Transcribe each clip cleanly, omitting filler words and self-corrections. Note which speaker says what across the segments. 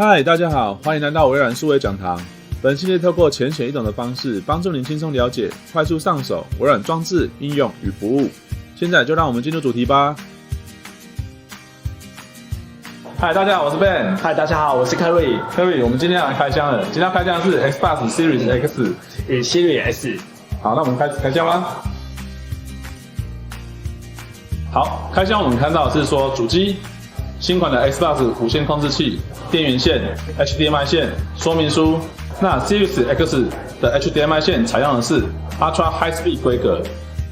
Speaker 1: 嗨，大家好，欢迎来到微软数位讲堂。本系列透过浅显易懂的方式，帮助您轻松了解、快速上手微软装置、应用与服务。现在就让我们进入主题吧。嗨，大家好，我是 Ben。
Speaker 2: 嗨，大家好，我是 Kerry。
Speaker 1: 我们今天要来开箱了。今天要开箱的是 Xbox Series X
Speaker 2: 与 Series S。
Speaker 1: 好，那我们开箱吧。好，开箱我们看到的是说主机。新款的 Xbox 无线控制器、电源线、HDMI 线、说明书。那 Series X 的 HDMI 线采用的是 Ultra High Speed 规格，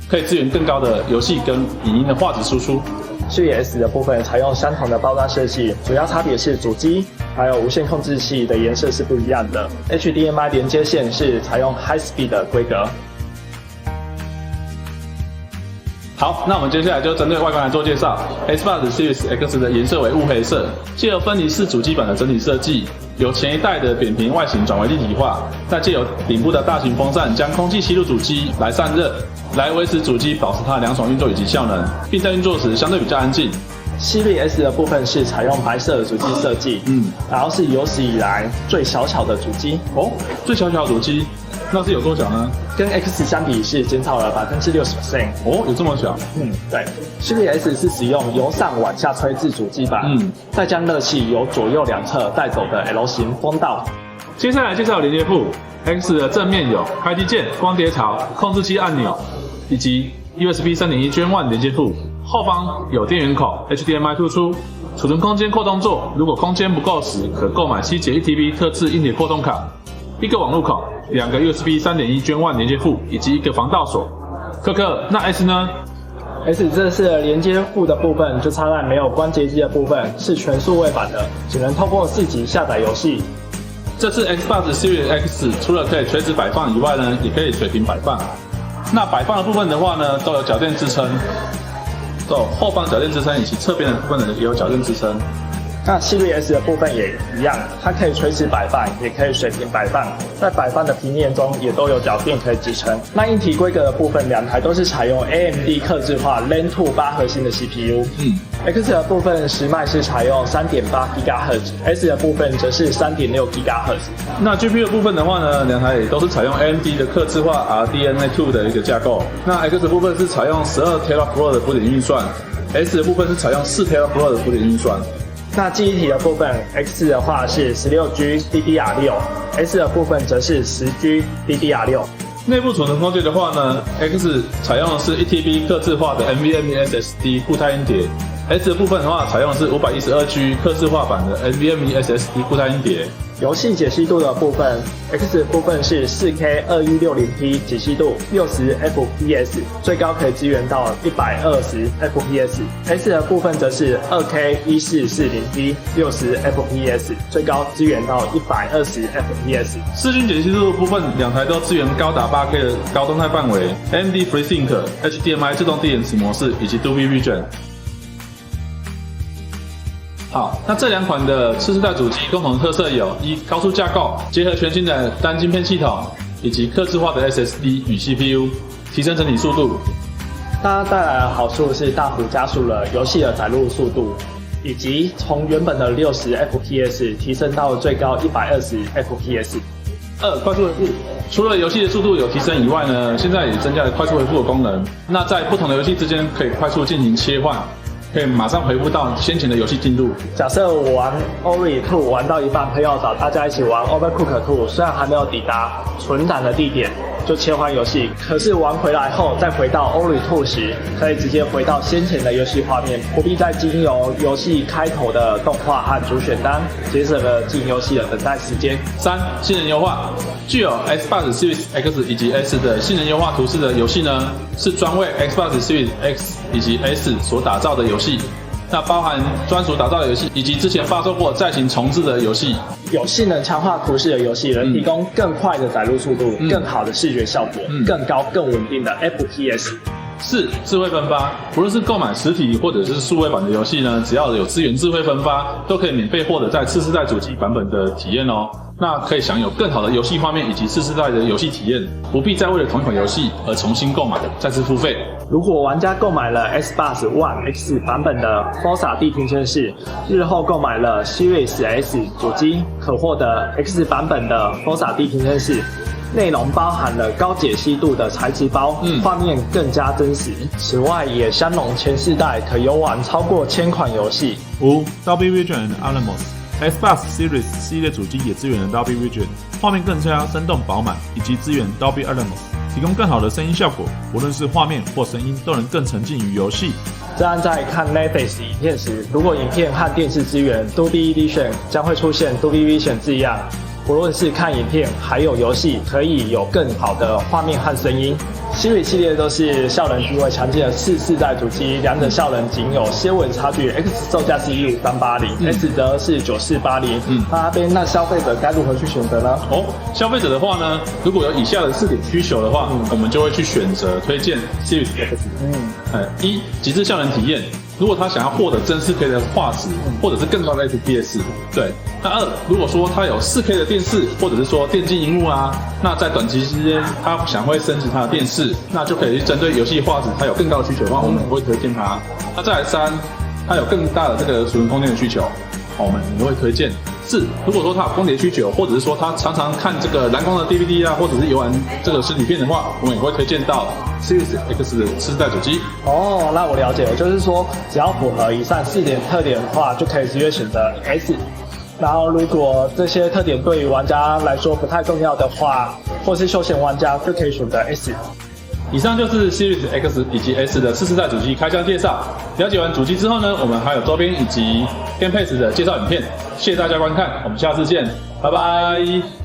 Speaker 1: 可以支援更高的游戏跟影音的画质输出。
Speaker 2: Series S 的部分采用相同的包装设计，主要差别是主机还有无线控制器的颜色是不一样的。HDMI 连接线是采用 High Speed 的规格。
Speaker 1: 好，那我们接下来就针对外观来做介绍。Xbox Series X 的颜色为雾黑色，借由分离式主机板的整体设计，由前一代的扁平外形转为立体化，再借由顶部的大型风扇将空气吸入主机来散热，来维持主机保持它的凉爽运作以及效能，并在运作时相对比较安静。
Speaker 2: Series S 的部分是采用白色的主机设计，然后是有史以来最小巧的主机
Speaker 1: 哦，最小巧的主机。那是有多小呢？
Speaker 2: 跟 X 相比是减少了60%。
Speaker 1: 哦，有这么小？
Speaker 2: 对。Series S 是使用由上往下吹至主机板，再将热气由左右两侧带走的 L 型风道。
Speaker 1: 接下来介绍连接部。X 的正面有开机键、光碟槽、控制器按钮以及 USB 3.1 Gen 1连接部。后方有电源口、HDMI 突出。储存空间扩充座，如果空间不够时，可购买7节 1TB 特制硬碟扩充卡。一个网路口，2个 USB 3.1 Gen 1连接部以及一个防盗锁。那 S 呢
Speaker 2: ？S 这次连接部的部分就差在没有关节机的部分，是全数位版的，只能透过4级下载游戏。
Speaker 1: 这次 Xbox Series X 除了可以垂直摆放以外呢，也可以水平摆放。那摆放的部分的话呢，都有脚垫支撑，都有后方脚垫支撑以及侧边的部分呢也有脚垫支撑。
Speaker 2: 那 Series S 的部分也一样，它可以垂直摆放，也可以水平摆放，在摆放的平面中也都有脚垫可以支撑。那硬体规格的部分，两台都是采用 AMD 客制化 Zen 2 8核心的 CPU。X 的部分时脉是采用 3.8 GHz，S 的部分则是 3.6 GHz。
Speaker 1: 那 GPU 的部分的话呢，两台也都是采用 AMD 的客制化 RDNA 2的一个架构。那 X 的部分是采用12 TB 的浮点运算 ，S 的部分是采用4 TB 的浮点运算。
Speaker 2: 那记忆体的部分 ，X 的话是16G DDR6，S 的部分则是10G DDR6。
Speaker 1: 内部储存空间的话呢 ，X 采用的是 1TB 客制化的 NVMe SSD 固态硬碟 ，S 的部分的话采用的是512G 客制化版的 NVMe SSD 固态硬碟。
Speaker 2: 游戏解析度的部分 ，X 的部分是 4K 2160P 解析度60 FPS， 最高可以支援到120 FPS。S 的部分则是 2K 1440P 60 FPS， 最高支援到120 FPS。
Speaker 1: 视讯解析度的部分，两台都支援高达 8K 的高动态范围 ，AMD FreeSync、HDMI 自动递延迟模式以及 Dolby Vision。好，那这两款的次世代主机共同的特色有：一、高速架构，结合全新的单晶片系统，以及客制化的 SSD 与 CPU， 提升整体速度。
Speaker 2: 它带来的好处是大幅加速了游戏的载入速度，以及从原本的60 FPS 提升到最高120 FPS。
Speaker 1: 二、快速回复。除了游戏的速度有提升以外呢，现在也增加了快速回复的功能。那在不同的游戏之间可以快速进行切换。可以马上回复到先前的游戏进度。
Speaker 2: 假设我玩 Ori 2玩到一半，朋友找大家一起玩 Overcooked 2，虽然还没有抵达存档的地点，就切换游戏，可是玩回来后再回到 Ori 2时，可以直接回到先前的游戏画面，不必再经由游戏开头的动画和主选单，节省了进游戏的等待时间。
Speaker 1: 三、性能优化。具有 Xbox Series X 以及 S 的性能优化图示的游戏呢，是专为 Xbox Series X 以及 S 所打造的游戏。那包含专属打造的游戏，以及之前发售过再行重置的游戏。
Speaker 2: 有性能强化图示的游戏能提供更快的载入速度、更好的视觉效果、更高更稳定的 FPS。
Speaker 1: 四、智慧分发。不论是购买实体或者是数位版的游戏呢，只要有支援智慧分发，都可以免费获得在次世代主机版本的体验哦。那可以享有更好的游戏画面以及次世代的游戏体验，不必再为了同一款游戏而重新购买再次付费。
Speaker 2: 如果玩家购买了 Xbox One X 版本的 Forza 地平线式，日后购买了 Series S 主机，可获得 X 版本的 Forza 地平线式。内容包含了高解析度的材质包，画面更加真实。此外，也相容前世代可游玩超过1000款游戏。
Speaker 3: 5. Dolby Vision and Atmos。Xbox Series 系列主机也支援了 Dolby Vision， 画面更加生动饱满，以及支援 Dolby Atmos， 提供更好的声音效果。无论是画面或声音，都能更沉浸于游戏。
Speaker 2: 这样在看 Netflix 影片时，如果影片和电视支援 Dolby Vision， 将会出现 Dolby Vision 字样。不论是看影片还有游戏，可以有更好的画面和声音。Series 系列都是效能极为强劲的4世代主机，两者效能仅有些微差距。X 售价是15380，X 则是9480。那消费者该如何去选择呢？
Speaker 1: 消费者的话呢，如果有以下的4点需求的话，我们就会去选择推荐 Series X。1. 极致效能体验。如果他想要获得真 4K 的画质，或者是更高的 FPS， 对。那2，如果说他有 4K 的电视，或者是说电竞萤幕啊，那在短期之间他想会升级他的电视，那就可以去针对游戏画质，他有更高的需求的话，我们会推荐他。那再来3，他有更大的这个储存空间的需求，我们也会推荐。4，如果说他有光碟需求，或者是说他常常看这个蓝光的 DVD 啊，或者是游玩这个实体片的话，我们也会推荐到 Series X 的次世代主机。
Speaker 2: 那我了解了，就是说只要符合以上4点特点的话，就可以直接选择 S。然后如果这些特点对于玩家来说不太重要的话，或是休闲玩家就可以选择 S。
Speaker 1: 以上就是 Series X 以及 S 的次世代主机开箱介绍。了解完主机之后呢，我们还有周边以及 Game Pass 的介绍影片。谢谢大家观看，我们下次见，拜拜。